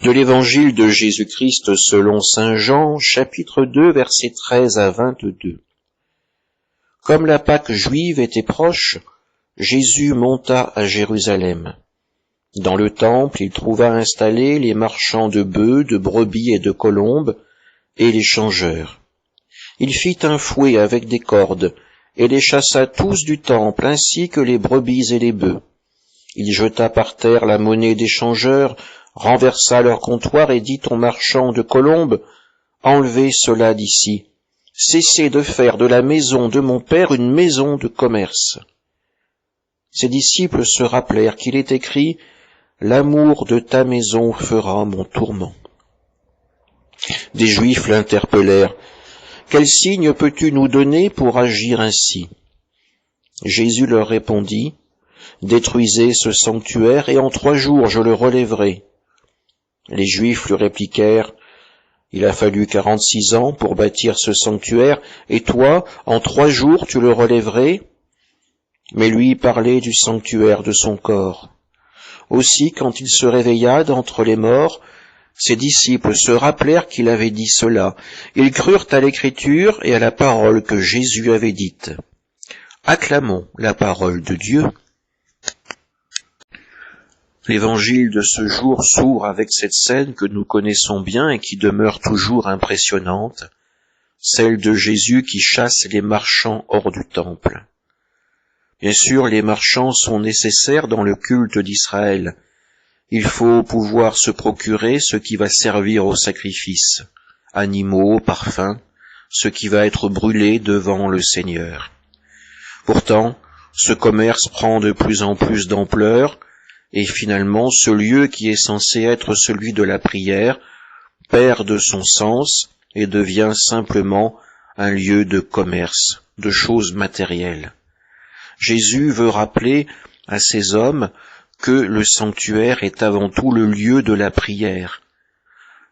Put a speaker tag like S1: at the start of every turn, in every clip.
S1: De l'Évangile de Jésus-Christ selon saint Jean, chapitre 2, versets 13 à 22. Comme la Pâque juive était proche, Jésus monta à Jérusalem. Dans le temple, il trouva installés les marchands de bœufs, de brebis et de colombes, et les changeurs. Il fit un fouet avec des cordes, et les chassa tous du temple, ainsi que les brebis et les bœufs. Il jeta par terre la monnaie des changeurs, renversa leur comptoir et dit aux marchands de colombes, « Enlevez cela d'ici, cessez de faire de la maison de mon Père une maison de commerce. » Ses disciples se rappelèrent qu'il est écrit, « L'amour de ta maison fera mon tourment. » Des Juifs l'interpellèrent, « Quel signe peux-tu nous donner pour agir ainsi ?» Jésus leur répondit, « Détruisez ce sanctuaire et en 3 jours je le relèverai. » Les Juifs lui répliquèrent, « Il a fallu 46 ans pour bâtir ce sanctuaire, et toi, en 3 jours tu le relèverais ?» Mais lui parlait du sanctuaire de son corps. Aussi, quand il se réveilla d'entre les morts, ses disciples se rappelèrent qu'il avait dit cela. Ils crurent à l'Écriture et à la parole que Jésus avait dite. Acclamons la parole de Dieu. L'évangile de ce jour s'ouvre avec cette scène que nous connaissons bien et qui demeure toujours impressionnante, celle de Jésus qui chasse les marchands hors du temple. Bien sûr, les marchands sont nécessaires dans le culte d'Israël. Il faut pouvoir se procurer ce qui va servir au sacrifice, animaux, parfums, ce qui va être brûlé devant le Seigneur. Pourtant, ce commerce prend de plus en plus d'ampleur, et finalement, ce lieu qui est censé être celui de la prière perd de son sens et devient simplement un lieu de commerce, de choses matérielles. Jésus veut rappeler à ces hommes que le sanctuaire est avant tout le lieu de la prière.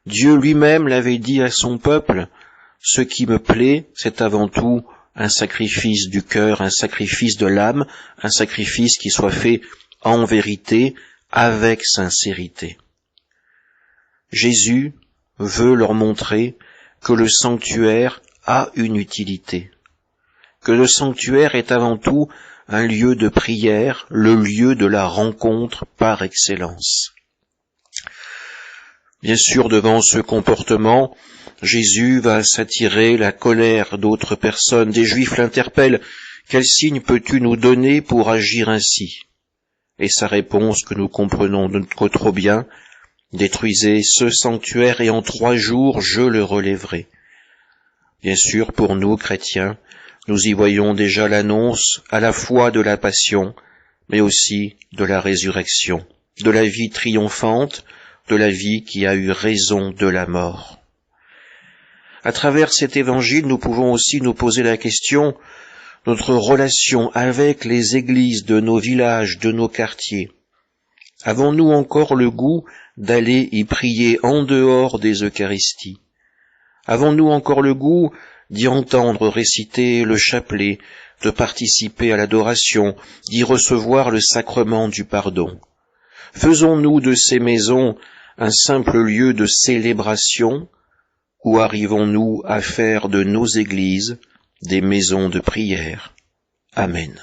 S1: Dieu lui-même l'avait dit à son peuple, « Ce qui me plaît, c'est avant tout un sacrifice du cœur, un sacrifice de l'âme, un sacrifice qui soit fait en vérité, avec sincérité. » Jésus veut leur montrer que le sanctuaire a une utilité, que le sanctuaire est avant tout un lieu de prière, le lieu de la rencontre par excellence. Bien sûr, devant ce comportement, Jésus va s'attirer la colère d'autres personnes. Des Juifs l'interpellent, « Quel signe peux-tu nous donner pour agir ainsi ?» Et sa réponse que nous comprenons que trop bien, « Détruisez ce sanctuaire et en 3 jours je le relèverai. » Bien sûr, pour nous, chrétiens, nous y voyons déjà l'annonce à la fois de la passion, mais aussi de la résurrection, de la vie triomphante, de la vie qui a eu raison de la mort. À travers cet évangile, nous pouvons aussi nous poser la question, notre relation avec les églises de nos villages, de nos quartiers. Avons-nous encore le goût d'aller y prier en dehors des Eucharisties? Avons-nous encore le goût d'y entendre réciter le chapelet, de participer à l'adoration, d'y recevoir le sacrement du pardon? Faisons-nous de ces maisons un simple lieu de célébration, ou arrivons-nous à faire de nos églises des maisons de prière? Amen.